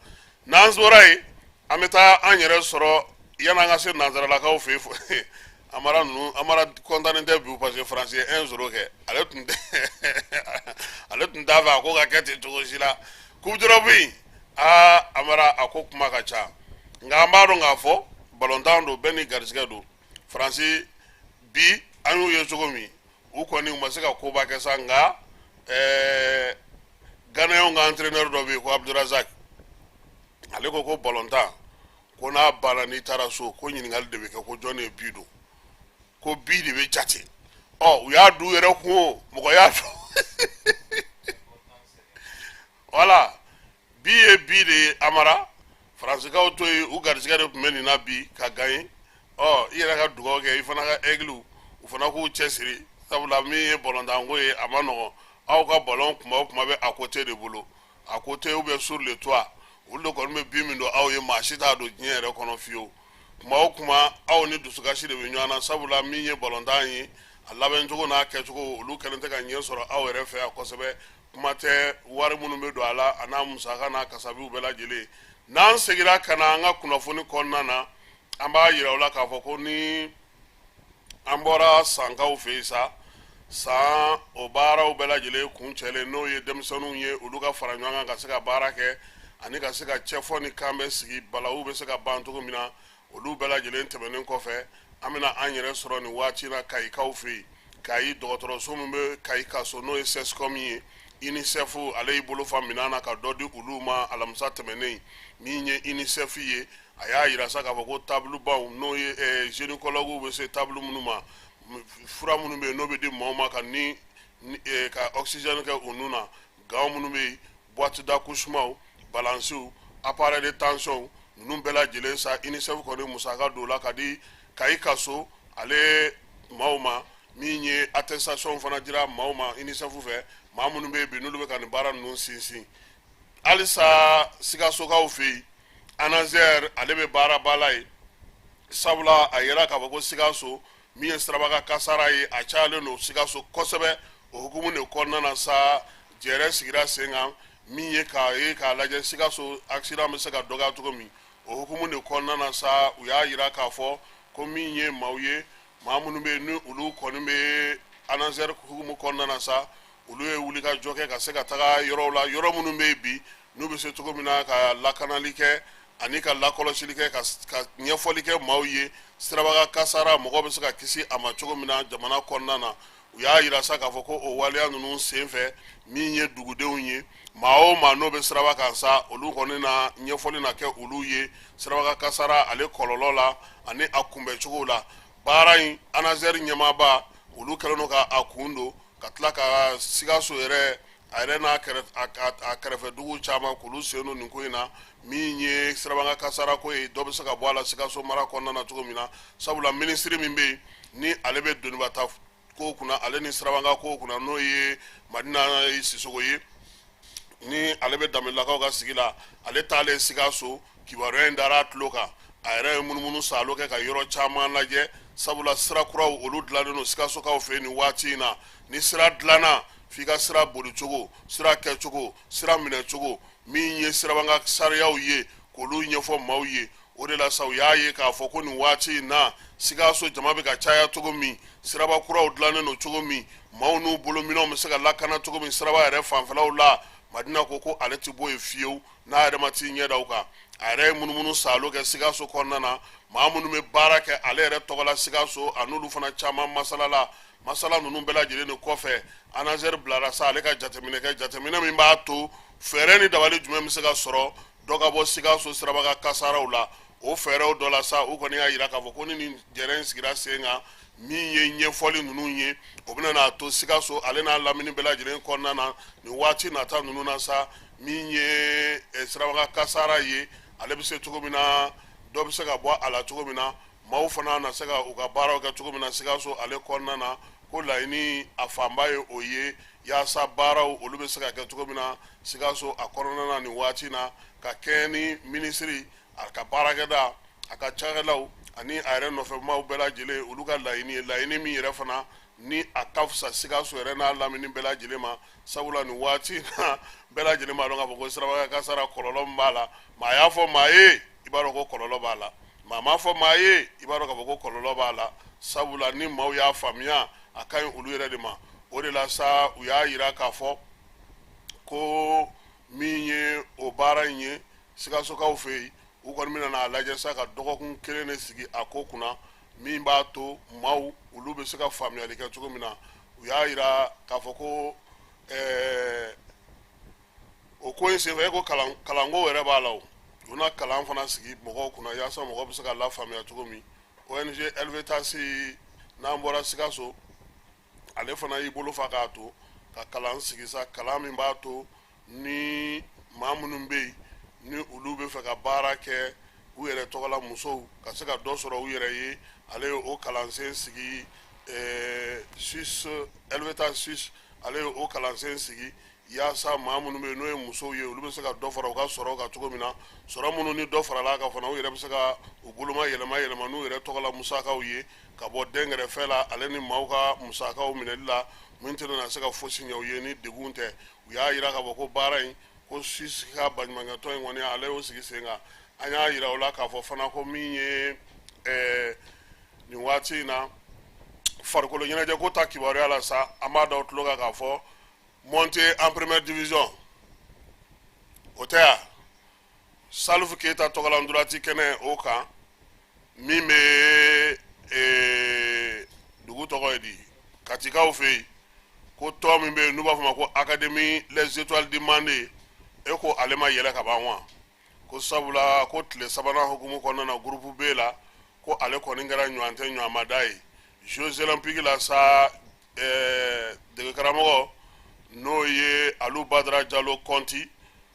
n'an sora yen an bɛ taa an yɛrɛ sɔrɔ yan'an ka se nanzaralakaw fɛ yen amara ninnu amara kɔntannen tɛ bi parce que faransi ye 1-0 kɛ ale tun t'a fɛ a ko ka kɛ ten cogo si la kubujɔrɔbu in amara a ko kuma ka ca nka an b'a dɔn k'a fɔ balontan don bɛɛ ni garisɛgɛ don faransi bi an y'u ye cogo min u kɔni u ma se ka koba kɛ sa nka ganayɛnw ka entraîneur dɔ bɛ yen ko Abdurazak ale ko balontan ko n'a banna n'i taara so ko ɲininkali de bɛ kɛ ko jɔn de ye bi don ko bi de bɛ jate u y'a du yɛrɛ kun o mɔgɔ y'a dɔn wala bi ye bi de ye amara faransikaw to yen u garisɛgɛ de tun bɛ nin na bi ka gagner i yɛrɛ ka dugawu kɛ i fana ka aigle u fana k'u cɛsiri sabula min ye balontanko ye a ma nɔgɔn aw ka ballon kuma o kuma bɛ à côté de bolo à côté ou bien sur le toit olu de kɔni bɛ bi min don aw ye maa si t'a don diɲɛ yɛrɛ kɔnɔ fiyewu kuma o kuma aw ni dusukasi de bɛ ɲɔgɔn na sabula min ye balontan ye a labɛncogo n'a kɛcogo olu kɛlen tɛ ka ɲɛ sɔrɔ aw yɛrɛ fɛ yan kosɛbɛ kuma tɛ wari minnu bɛ don a la a n'a musaka n'a kasabiw bɛɛ lajɛlen n'an seginna ka na an ka kunnafoni kɔnɔna na an b'a yira u la k'a fɔ ko ni an bɔra sankaw fɛ yen sa san o baaraw bɛɛ lajɛlen kun cɛlen n'o ye denmisɛnninw ye olu ka fara ɲɔgɔn kan ka se ka baara kɛ ani ka se ka cɛfɔ ni kan bɛ sigi balawu bɛ se ka ban cogo min na olu bɛɛ lajɛlen tɛmɛnen kɔfɛ an bɛna an yɛrɛ sɔrɔ nin waati na kayikaw fɛ yen kayi dɔgɔtɔrɔso min bɛ kayi ka so n'o ye sɛsikɔmu ye unicef ale y'i bolo fa minɛn na ka dɔ di olu ma alamisa tɛmɛnen min ye unicef ye a y'a yira sa k'a fɔ ko taabolobaw n'o ye gynécologues bɛ se taabolo minnu ma fura minnu bɛ yen n'o bɛ di maaw ma ka ka oxygène kɛ u nun na gants minnu bɛ yen boîte d'accouchement balansiw appareil de tension ninnu bɛɛ lajɛlen sa unicef kɔni musaka don la ka di kayi ka so ale maaw ma min ye attestation fana dira maaw ma unicef fɛ maa minnu bɛ yen bi n'olu bɛ ka nin baara ninnu sinsin halisa sikasokaw fɛ yen anazɛri ale bɛ baaraba la ye sabula a yera k'a fɔ ko sikaso min ye sirabaga kasara ye a cayalen don sikaso kosɛbɛ o hukumu de kɔnɔna na sa jɛrɛ sigira sen kan min ye k'a lajɛ sikaso accident bɛ se ka dɔgɔya cogo min o hukumu de kɔnɔna na sa u y'a yira k'a fɔ ko min ye maaw ye maa minnu bɛ yen ni olu kɔni bɛ anazɛri hukumu kɔnɔna na sa olu ye wulikajɔ kɛ ka se ka taga yɔrɔw la yɔrɔ minnu bɛ yen bi n'u bɛ se cogo min na ka lakanali kɛ ani ka lakɔlɔsili kɛ ka ɲɛfɔli kɛ maaw ye sirabaga kasara mɔgɔ bɛ se ka kisi a ma cogo min na jamana kɔnɔna na u y'a yira sa k'a fɔ ko o waleya ninnu senfɛ min ye dugudenw ye maa o maa n'o bɛ siraba kan sa olu kɔni na ɲɛfɔli na kɛ olu ye siraba kasara ale kɔlɔlɔ la ani a kunbɛcogo la baara in anazɛri ɲɛmaaba olu kɛlen don ka a kun don ka tila ka Sikaso yɛrɛ a yɛrɛ n'a kɛrɛfɛ dugu caman k'olu sen don nin ko in na min ye siraba kasara ko ye dɔ bɛ se ka bɔ a la Sikaso mara kɔnɔna na cogo min na sabula minisiri min bɛ yen ni ale bɛ donibata ko kunna ale ni siraba ko kunna n'o ye Madina Sisoko ye ni ale bɛ Danbɛlɛlakaw ka sigi la ale taalen Sikaso kibaruya in dara a tulo kan a yɛrɛ ye munumunu salo kɛ ka yɔrɔ caman lajɛ sabula sira kuraw olu dilannen don Sikasokaw fɛ nin waati in na ni sira dilanna f'i ka sira bolicogo sira kɛcogo sira minɛcogo min ye sirabanga sariyaw ye k'olu ɲɛfɔ maaw ye o de la sa u y'a ye k'a fɔ ko nin waati in na Sikaso jama bɛ ka caya cogo min siraba kuraw dilannen don cogo min maaw n'u bolominɛw bɛ se ka lakana cogo min siraba yɛrɛ fanfɛlaw la Madina ko ko ale tɛ bɔ yen fiyewu n'a yɛrɛ ma t'i ɲɛ da o kan a yɛrɛ ye munumunu salo kɛ Sikaso kɔnɔna na maa minnu bɛ baara kɛ ale yɛrɛ tɔgɔ la Sikaso a n'olu fana caman masala la masala ninnu bɛɛ lajɛlen de kɔfɛ anazɛri bilara sa ale ka jateminɛ kɛ jateminɛ min b'a to fɛɛrɛ ni dabali jumɛn bɛ se ka sɔrɔ dɔ ka bɔ Sikaso siraba kasaraw la o fɛɛrɛw dɔ la sa u kɔni y'a jira k'a fɔ ko ni nin jɛrɛ in sigira sen kan min ye ɲɛfɔli ninnu ye o bɛna n'a to Sikaso ale n'a lamini bɛɛ lajɛlen kɔnɔna na nin waati nata ninnu na sa min ye siraba kasara ye ale bɛ se cogo min na dɔ bɛ se ka bɔ a la cogo min na maaw fana na se ka u ka baaraw kɛ cogo min na Sikaso ale kɔnɔna na ko laɲini a fanba ye o ye yaasa baaraw olu bɛ se ka kɛ cogo min na Sikaso a kɔnɔna na nin waati na ka kɛ ni minisiri a ka baarakɛda a ka cakɛdaw ani a yɛrɛ nɔfɛ maaw bɛɛ lajɛlen olu ka laɲini ye laɲini min yɛrɛ fana ni a ka fisa Sikaso yɛrɛ n'a lamini bɛɛ lajɛlen ma sabula nin waati na bɛɛ lajɛlen b'a dɔn k'a fɔ ko siraba kasara kɔlɔlɔ min b'a la maa y'a fɔ maa ye i b'a dɔn ko kɔlɔlɔ b'a la maa m'a fɔ maa ye i b'a dɔn k'a fɔ ko kɔlɔlɔ b'a la sabula ni maaw y'a faamuya a ka ɲi olu yɛrɛ de ma o de la sa u y'a yira k'a fɔ ko min ye o baara in ye Sikasokaw fɛ yen u kɔni bɛna n'a lajɛ sa ka dɔgɔkun kelen de sigi a ko kunna min b'a to maaw olu bɛ se ka faamuyali kɛ cogo min na u y'a yira k'a fɔ ko o ko in senfɛ e ko kalanko yɛrɛ b'a la o u na kalan fana sigi mɔgɔw kunna yaasa mɔgɔw bɛ se ka lafaamuya cogo min ONG Elvetas n'an bɔra Sikaso ale fana y'i bolo fa k'a to ka kalan sigi sa kalan min b'a to ni maa minnu bɛ yen ni olu bɛ fɛ ka baara kɛ u yɛrɛ tɔgɔla musow ka se ka dɔ sɔrɔ u yɛrɛ ye ale ye o kalansen sigi Suisse Elvetas Suisse ale ye o kalansen sigi yaasa maa minnu bɛ yen n'o ye musow ye olu bɛ se ka dɔ fara u ka sɔrɔ kan cogo min na sɔrɔ minnu ni dɔ farala kan fana u yɛrɛ bɛ se ka u boloma yɛlɛma n'u yɛrɛ tɔgɔla musakaw ye ka bɔ dɛnkɛrɛfɛ la ale ni maaw ka musakaw minɛli la min tɛ na se ka fosi ɲɛ u ye ni degun tɛ u y'a yira k'a fɔ ko baara in ko Suisse ka baɲumankɛtɔn in kɔni ale y'o sigi sen kan an y'a yira o la k'a fɔ fana ko min ye nin waati in na farikolo ɲɛnajɛ ko ta kibaruya la sa an b'a da o tulo kan k'a fɔ monter en première division o tɛ yan Salifu Keyita tɔgɔla ndolanci kɛnɛ o kan min bɛ dugu tɔgɔ ye di Katikaw fɛ yen ko tɔn min bɛ yen n'u b'a fɔ ma ko Académie les Étoiles du Mandé e ko ale ma yɛlɛ ka ban wa ko sabula ko tile sabanan hukumu kɔnɔna na groupe B la ko ale kɔni kɛra ɲɔgɔn tɛ ɲɔgɔn ma da ye Jeux olympiques la sa dege karamɔgɔ n'o ye Alu Badara Jalo Kɔnti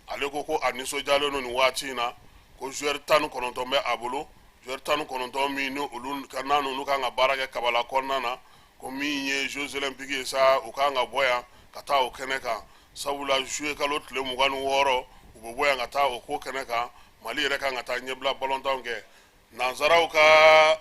ale ko a nisɔndiyalen don nin waati in na ko joueur 19 bɛ a bolo joueur 19 min ni olu kan ka baara kɛ kabala kɔnɔna na ko min ye Jeux olympiques ye sa u kan ka bɔ yan ka taa o kɛnɛ kan sabula juillet kalo tile 26 u bɛ bɔ yan ka taa o ko kɛnɛ kan Mali yɛrɛ kan ka taa ɲɛbila ballontan kɛ nanzaraw ka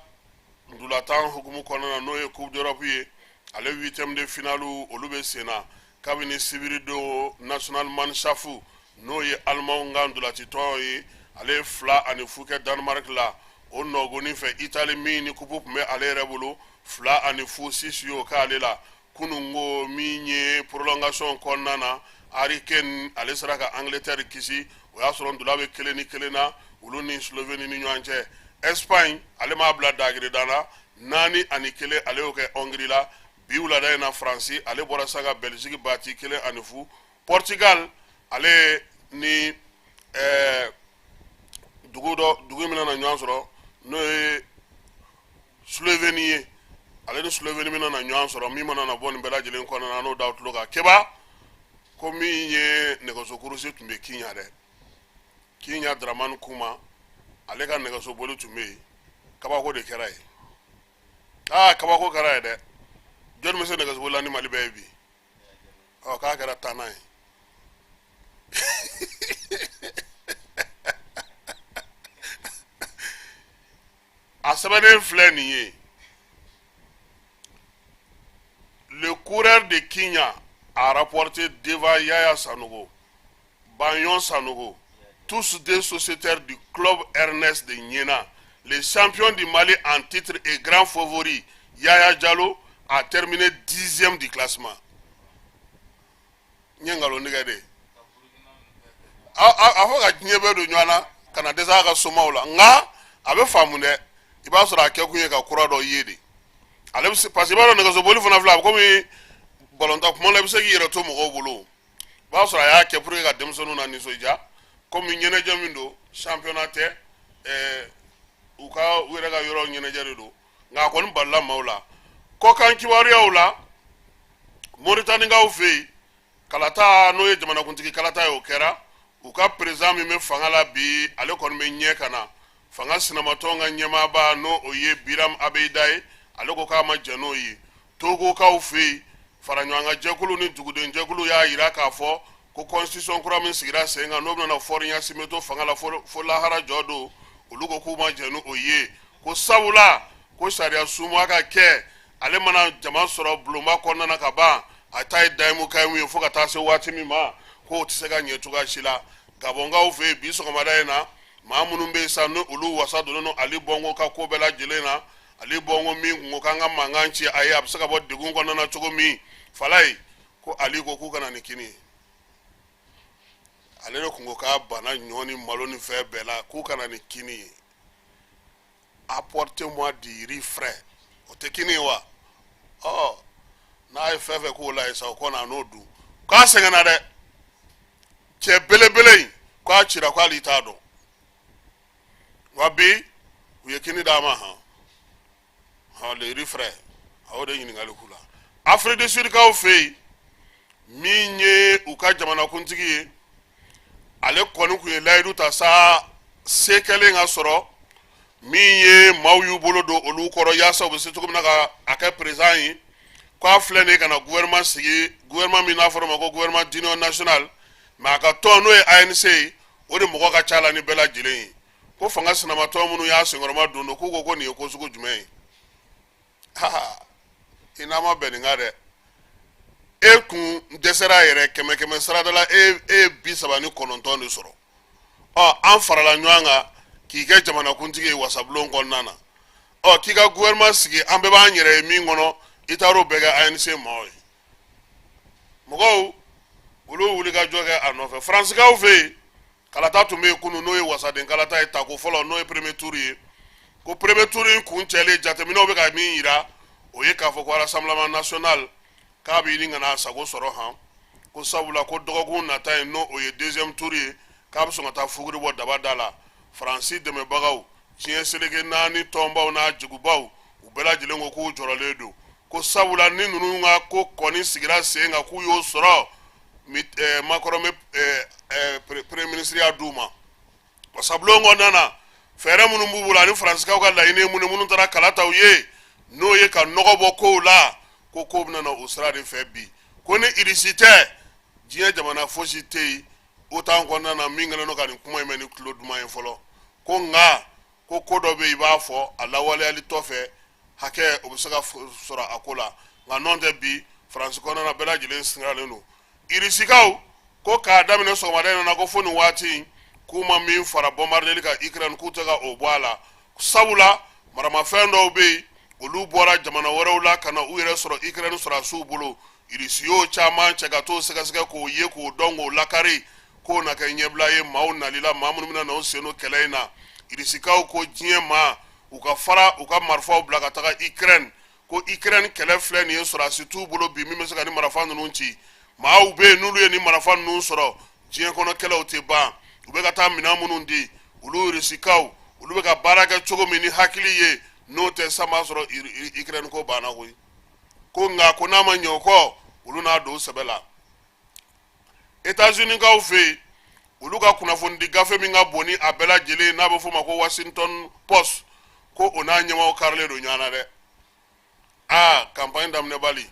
ndulatan hukumu kɔnɔna na n'o ye Coupe d'Europe ye ale 8e de finale olu bɛ sen na kabini sibiri do national manshafu n'o ye Allemand ka ndolatitɔn ye ale 2-0 kɛ Danemark la o nɔgɔnin fɛ Italie min ni coupe tun bɛ ale yɛrɛ bolo 2-0 6 y'o k'ale la kunungo min ye prolongation kɔnɔna na Harry Kane ale sera ka Angleterre kisi o y'a sɔrɔ ndola bɛ 1-1 na olu ni Slovenie ni ɲɔgɔn cɛ Espagne ale m'a bila dagirida la 4-1 ale y'o kɛ Hongrie la bi wulada in na Faransi ale bɔra sa ka Belgique bati 1-0. Portugal ale ni dugu min na ɲɔgɔn sɔrɔ n'o ye Slovénie ye ale ni Slovénie min na ɲɔgɔn sɔrɔ min mana na bɔ nin bɛɛ lajɛlen kɔnɔna na n'o daw tulo ka keba ko min ye nɛgɛso kurusi tun bɛ Kiɲa dɛ Kiɲa Dramane Kuma ale ka nɛgɛso boli tun bɛ yen kabako de kɛra ye kabako kɛra ye dɛ jɔnni bɛ se nɛgɛso boli la ni Mali bɛɛ ye bi k'a kɛra Tana ye a sɛbɛnnen filɛ nin ye le coureur de Kinya a rapporté devant Yaya Sanogo, Bagnon Sanogo, tous des sociétaires du club Ernest de Niena, les champions du Mali en titre et grand favori, Yaya Diallo, a terminé 10e du classement. Nyangalo nigade. Afo ka nyebe do nyana kana desa ka soma wala nga abe famu ne iba so ra kekunye ka kura do yede. Ale parce que ba no ngezo boli fona fla comme bolonta kuma la bise yere to mo bolo ba so ya ke pour ka demsonu na ni soja comme nyene jamindo championnat uka wera ga yoro nyene jare do nga ko balla mawla ko kan ki wari awla Mauritanie nga ufe kalata no ye jamana kuntigi kalata yo kera uka president mi me fangala bi ale kon me nye kana fanga sinamatonga nyema ba no oye Biram Abeidai ale ko ka ma jano yi togo ka ufe faranywanga jekulu ni duguden jekulu ya yira ka fo ko constitution kura min sigira senga no na foreign simeto fangala fo la hara jodo ulugo kuma janu oye ko sawula ko sharia sumu aka ke ale mana jama soro bloma konna na kaba atai daimu kai wi fo ka ta se wati mi ma ko tisega nyetu ga shila gabonga ufe biso kama daina maamunu mbe sanu ulu wasado no ali bongo ka ko bela jelena ali bongo mi ngokanga manganchi ayi absaka bo degun konna na chogo mi falai ko ali ko ku kana nikini ale no kungo ka bana nyoni maloni fe bela ku kana nikini apportez-moi du riz frais o te kini wa na fefe ko la isa ko na no du ka sengana de che belebele ko achira ko ali tado wabi uye kini dama le riz frais awode yini ngale kula Afrique du Sud ka ofei minye uka jamana kuntigi ale konu ku laidu ta sa sekele nga soro minye mawu bolodo olu koro yasa obi situ kuma ka aka president yi ko aflene kana gouvernement sigi gouvernement mi na forma ko gouvernement d'union nationale ma ka tono e ANC odi mo ka chala ni bela jile ko fanga sinama to munu ya singoroma dondo ko ni ko suko jume inama beningare ekun desera yere keme saradala bisaba ni kononton ni soro an farala nyanga ki ke jamana kuntigi wasablon konnana ki ga gouvernement sigi an be ba nyere mi ngono itaro bega ANC moy mogo ulu wuli ga joge anofe France ga ufe kala ta tumbe kunu no e wasaden kala ta eta ko folo no e premier tour yi ko premier tour yi kun chele jatemino be ga mi yira oye ka fo ko Rassemblement national ka bi ni ngana sago soro ha ko sabula ko dogogun na tay no oye deuxième tour yi ka bi so ngata fuguri bo dabadala Francis de me bagaw chien selege nani tombaw na jigubaw ubela jilengo ko joraledo ko sabula ni nunu nga ko koni sigira senga ku yo soro makorome premier ministre ya duma ko sablongo nana fere munu mbubula ni France ka la ine munu tara kalata uye no ye ka nogo boko la ko nana usrade febi ko ne irisite jiya jamana fosite utan ko nana mingana no kan kuma meni Claude Mayen folo ko nga ko do be iba fo ala wale ali tofe hake obusaka sura akola nga nonde bi France ko nana bela jilen singrale no irisikaw ko ka damine so madena na ko fonu wati kuma min fara bombarder ka Ukraine ku taga obwala sabula marama fendo be olu bora jamana warawla kana uyere soro Ukraine soro subulo irisiyo chama chagato sega ko ye ko dongo lakari ko na ka nyebla ye mauna lila mamun mina na oseno kelaina irisikaw ko jiema uka marfa blaka taka Ukraine ko Ukraine kɛlɛ filɛ nin ye sɔrɔsi t'u bolo bi min bɛ se ka ni marifa ninnu ci maaw bɛ yen n'olu ye ni marifa ninnu sɔrɔ diɲɛ kɔnɔ kɛlɛw tɛ ban u bɛ ka taa minɛn minnu di olu risikaw olu bɛ ka baara kɛ cogo min ni hakili ye n'o tɛ sama sɔrɔ Ukraine ko banna koyi ko nka ko n'a ma ɲɛ o kɔ olu n'a don sɛbɛ la États-Unis kaw fɛ yen olu ka kunnafoni di gafe min ka bon ni a bɛɛ lajɛlen n'a bɛ f'o ma ko Washington Post ko o n'a ɲɛmaw karilen don ɲɔgɔn na dɛ campagne daminɛ bali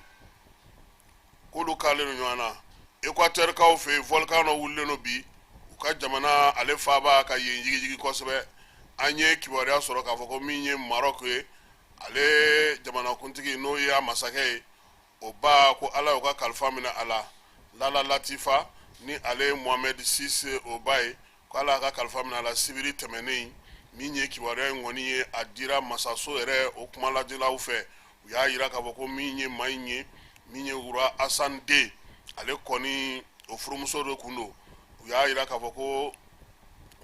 k'olu karilen don ɲɔgɔn na Équateur kaw fɛ yen volcan dɔ wulilen don bi u ka jamana ale faaba ka yen yigiyigi kosɛbɛ an ye kibaruya sɔrɔ k'a fɔ ko min ye Maroc ye ale jamanakuntigi n'o ye a masakɛ ye o ba ko ala y'u ka kalifa minɛ a la Lala Latifa ni ale Mohamed VI o ba ye ko ala y'a ka kalifa minɛ a la sibiri tɛmɛnen min ye kibaruya in kɔni ye a dira masaso yɛrɛ o kuma ladilaw fɛ u y'a yira k'a fɔ ko min ye maa in ye min ye Wura Hassan D ale kɔni o furumuso de kun don u y'a yira k'a fɔ ko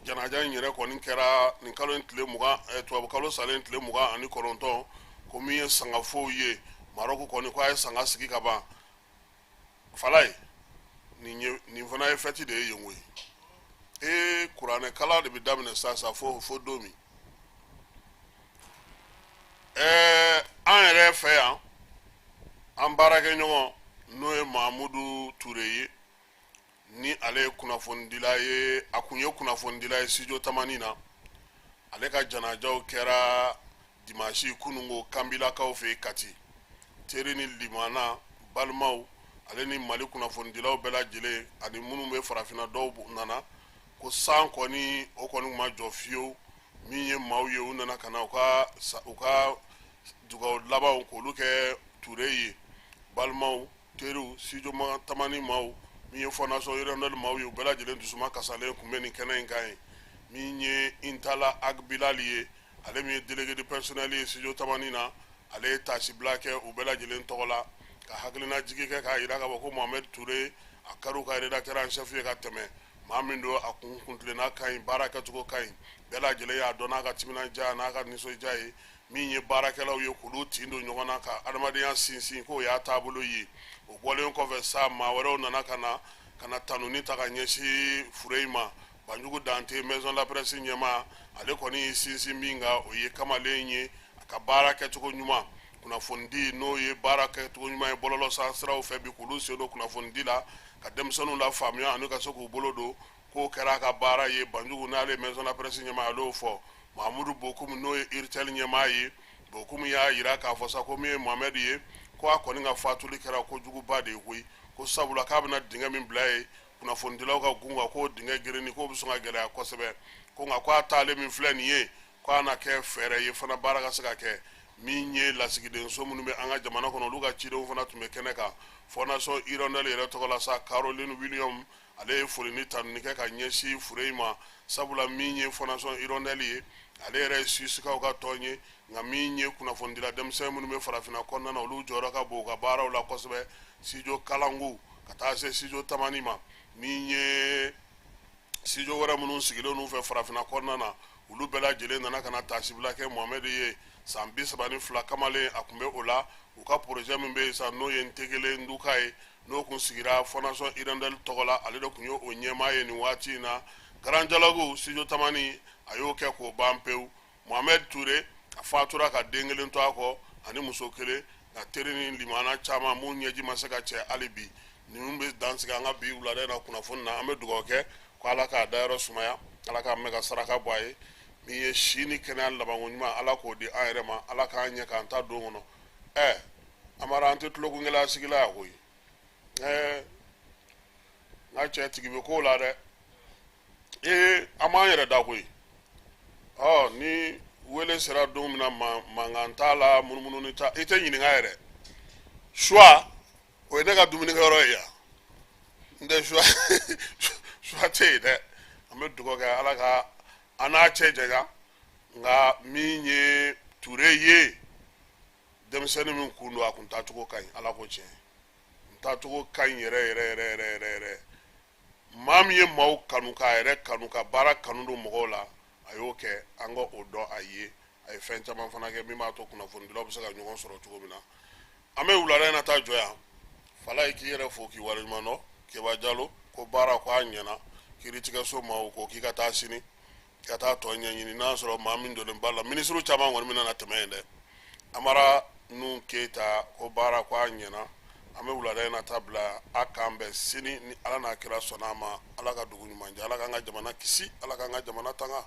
janaja in yɛrɛ kɔni kɛra nin kalo in tile 20 tubabu kalo salen tile 29 ko min ye sangafow ye Maroc kɔni ko a ye sanga sigi ka ban Falaye nin fana ye fɛti de ye yen koyi kuranɛ kala de bɛ daminɛ sisan fo don min an yɛrɛ fɛ yan an baarakɛ ɲɔgɔn n'o ye Mahamudu Ture ye ni ale ye kunnafonidila ye a kun ye kunnafonidila ye studio tamani na ale ka janajaw kɛra dimanche kunungo Kanbilakaw fɛ Kati teri ni limana balimaw ale ni Mali kunnafonidilaw bɛɛ lajɛlen ani minnu bɛ farafinna dɔw nana ko san kɔni o kɔni ma jɔ fiyewu min ye maaw ye u nana ka na u ka dugawu labanw k'olu kɛ Ture ye balimaw teriw studio tamani maaw min ye fondation Hirondelle maaw ye u bɛɛ lajɛlen dusuma kasalen kun bɛ nin kɛnɛ in kan ye min ye Intala Agbilali ye ale min ye délégué de personnel ye studio tamani na ale ye tasibila kɛ u bɛɛ lajɛlen tɔgɔ la ka hakilina jigi kɛ k'a yira k'a fɔ ko Mohamed Ture a kariw ka rédacteur en chef ye ka tɛmɛ maa min don a kuntilenna ka ɲi baara kɛcogo ka ɲi bɛɛ lajɛlen y'a dɔn n'a ka timinanja n'a ka nisɔndiya ye min ye baarakɛlaw ye k'olu tin don ɲɔgɔn na ka adamadenya sinsin k'o y'a taabolo ye o bɔlen kɔfɛ sa maa wɛrɛw nana ka na tanuni ta ka ɲɛsin fure in ma Banjugu Dante Maison la Presse ɲɛma ale kɔni y'i sinsin min kan o ye kamalen ye a ka baara kɛcogo ɲuman kunnafonidi n'o ye baara kɛcogo ɲuman ye bɔlɔlɔ siraw fɛ bi k'olu sen don kunnafonidi la ka denmisɛnninw la faamuya ani ka se k'u bolo don k'o kɛra a ka baara ye Banjugu n'ale Maison la Presse ɲɛma ale y'o fɔ Mahamudu Bokum n'o ye Irtel ɲɛmaa ye Bokum y'a yira k'a fɔ sa ko min ye Mohamed ye ko a kɔni ka fatuli kɛra kojuguba de ye koyi ko sabula k'a bɛna dingɛ min bila ye kunnafonidilaw ka gun kan k'o dingɛ girinni k'o bɛ sɔn ka gɛlɛya kosɛbɛ ko nka ko a taale min filɛ nin ye ko a na kɛ fɛɛrɛ ye fana baara ka se ka kɛ min ye lasigidenso minnu bɛ an ka jamana kɔnɔ olu ka cidenw fana tun bɛ kɛnɛ kan fondation Hirondelle yɛrɛ tɔgɔ la sa Caroline William ale ye foli ni tanuni kɛ ka ɲɛsin fure in ma sabula min ye fondation Hirondelle ye ale yɛrɛ ye Suissekaw ka tɔn ye nka min ye kunnafonidila denmisɛn minnu bɛ farafinna kɔnɔna na olu jɔyɔrɔ ka bon u ka baaraw la kosɛbɛ studio Kalangu ka taa se studio Tamani ma min ye studio wɛrɛ minnu sigilen n'u fɛ farafinna kɔnɔna na olu bɛɛ lajɛlen nana ka na tasibila kɛ Mohamed ye san 32 kamalen a kun bɛ o la u ka projet min bɛ yen sa n'o ye Ntegele Nduka ye n'o kun sigira fondation Hirondelle tɔgɔ la ale de kun ye o ɲɛmaa ye nin waati in na Grand Dialogue studio Tamani a y'o kɛ k'o ban pewu Mohamed Ture a fatura ka den kelen to a kɔ ani muso kelen nka teri ni limana caman mun ɲɛji ma se ka cɛ hali bi ninnu bɛ dansigi an ka bi wulada in na kunnafoni na an bɛ dugawu kɛ ko ala k'a dayɔrɔ sumaya ala k'a mɛn ka saraka bɔ a ye min ye si ni kɛnɛya labanko ɲuman ala k'o di an yɛrɛ ma ala k'an ɲɛ k'an ta don kɔnɔ amara an tɛ tulokun gɛlɛya sigila yan koyi n ka cɛ tigi bɛ k'o la dɛ an b'an yɛrɛ da koyi ni wele sera don min na mankan t'a la munumunu ta i tɛ ɲininka yɛrɛ choix o ye ne ka dumunikɛyɔrɔ ye yan n tɛ choix tɛ yen dɛ an bɛ dugawu kɛ ala ka an n'a cɛ janya nka min ye Ture ye denmisɛnnin min kun don a kun taacogo ka ɲi ala ko tiɲɛ n taacogo ka ɲi yɛrɛ maa min ye maaw kanu k'a yɛrɛ kanu ka baara kanu don mɔgɔw la a y'o kɛ an ka o dɔn a ye a ye fɛn caman fana kɛ min b'a to kunnafonidilaw bɛ se ka ɲɔgɔn sɔrɔ cogo min na an bɛ wulada in na taa jɔ yan Fala ye k'i yɛrɛ fo k'i waleɲuman dɔn Keba Jalo ko baara ko a ɲɛna kiiritigɛso maaw ko k'i ka taa sini ka taa tɔ ɲɛɲini n'a sɔrɔ maa min donnen b'a la minisiriw caman kɔni bɛna na tɛmɛ yen dɛ Amara Nuhu Keyita ko baara ko a ɲɛna an bɛ wulada in na taa bila a k'an bɛn sini ni Ala n'a kira sɔnn'a ma Ala ka dugu ɲuman jɛ Ala k'an ka jamana kisi Ala k'an ka jamana tanga